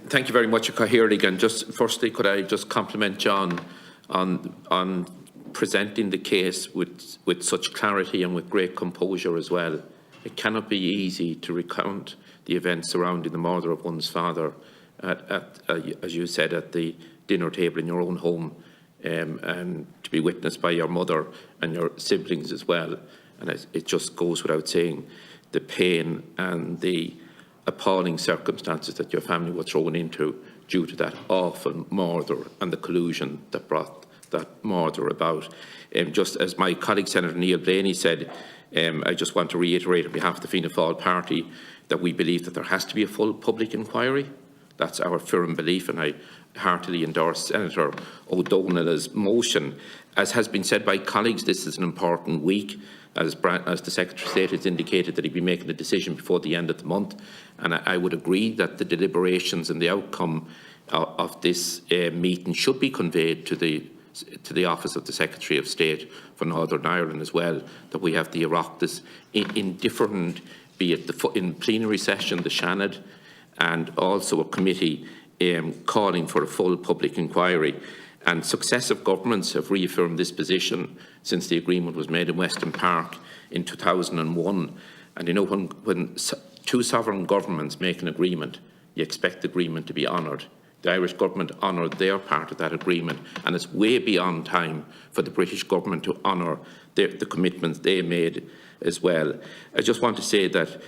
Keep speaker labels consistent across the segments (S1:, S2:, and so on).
S1: Thank you very much, Cathaoirligh. And just firstly, could I just compliment John on presenting the case with such clarity and with great composure as well. It cannot be easy to recount the events surrounding the murder of one's father, as you said, at the dinner table in your own home, and to be witnessed by your mother and your siblings as well. And it just goes without saying the pain and the appalling circumstances that your family were thrown into due to that awful murder and the collusion that brought that murder about. Just as my colleague Senator Neil Blaney said, I just want to reiterate on behalf of the Fianna Fáil party that we believe that there has to be a full public inquiry. That's our firm belief, and I heartily endorse Senator O'Donnell's motion. As has been said by colleagues, this is an important week, as the Secretary of State has indicated that he'd be making a decision before the end of the month, and I would agree that the deliberations and the outcome of this meeting should be conveyed to the Office of the Secretary of State for Northern Ireland as well, that we have the Oireachtas in different, be it in plenary session, the Seanad, and also a committee calling for a full public inquiry. And successive governments have reaffirmed this position since the agreement was made in Weston Park in 2001. And you know, when two sovereign governments make an agreement, you expect the agreement to be honoured. The Irish government honoured their part of that agreement, and it's way beyond time for the British government to honour the commitments they made as well. I just want to say that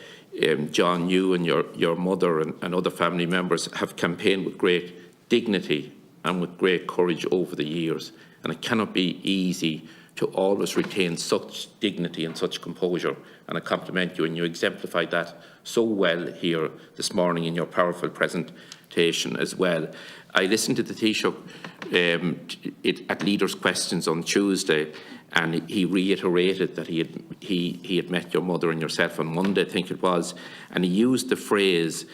S1: John, you and your mother and other family members have campaigned with great dignity and with great courage over the years, and it cannot be easy to always retain such dignity and such composure, and I compliment you, and you exemplified that so well here this morning in your powerful presentation as well. I listened to the Taoiseach at Leaders' Questions on Tuesday, and he reiterated that he had met your mother and yourself on Monday, I think it was, and he used the phrase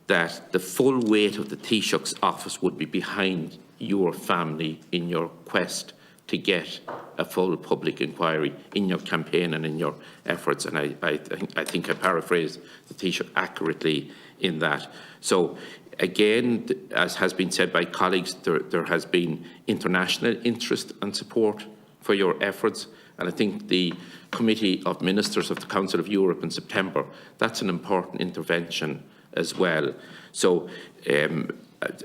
S1: that the full weight of the Taoiseach's office would be behind your family in your quest to get a full public inquiry in your campaign and in your efforts. And I think I paraphrased the Taoiseach accurately in that. So again, as has been said by colleagues, there has been international interest and support for your efforts. And I think the Committee of Ministers of the Council of Europe in September, that's an important intervention as well. So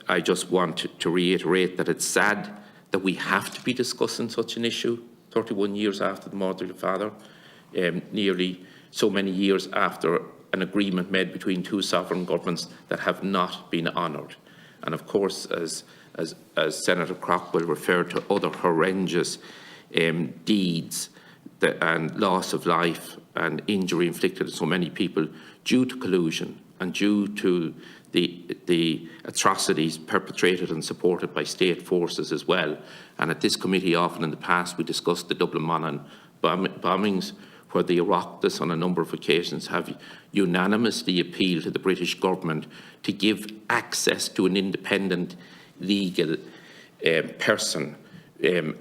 S1: I just want to reiterate that it's sad that we have to be discussing such an issue 31 years after the murder of your father, nearly so many years after an agreement made between two sovereign governments that have not been honoured. And of course, as Senator Crockwell referred to, other horrendous deeds and loss of life and injury inflicted on so many people due to collusion and due to the atrocities perpetrated and supported by state forces as well. And at this committee, often in the past, we discussed the Dublin Monaghan bombings, where the Oireachtas on a number of occasions have unanimously appealed to the British government to give access to an independent legal person,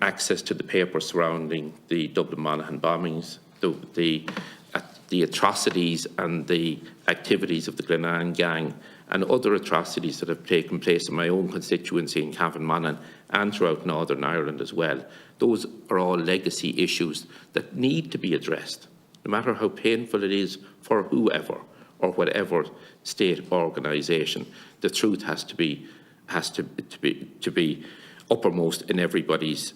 S1: access to the papers surrounding the Dublin Monaghan bombings, the atrocities and the activities of the Glenanne gang, and other atrocities that have taken place in my own constituency in Cavan Monaghan and throughout Northern Ireland as well. Those are all legacy issues that need to be addressed, no matter how painful it is for whoever or whatever state organisation. The truth has to be uppermost in everybody's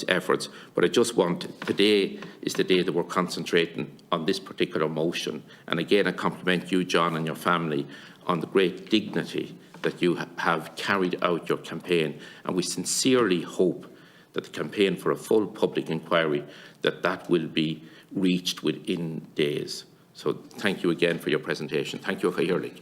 S1: efforts. But I just want, today is the day that we're concentrating on this particular motion. And again, I compliment you, John, and your family on the great dignity that you have carried out your campaign. And we sincerely hope that the campaign for a full public inquiry, that will be reached within days. So thank you again for your presentation. Thank you, Cathaoirligh.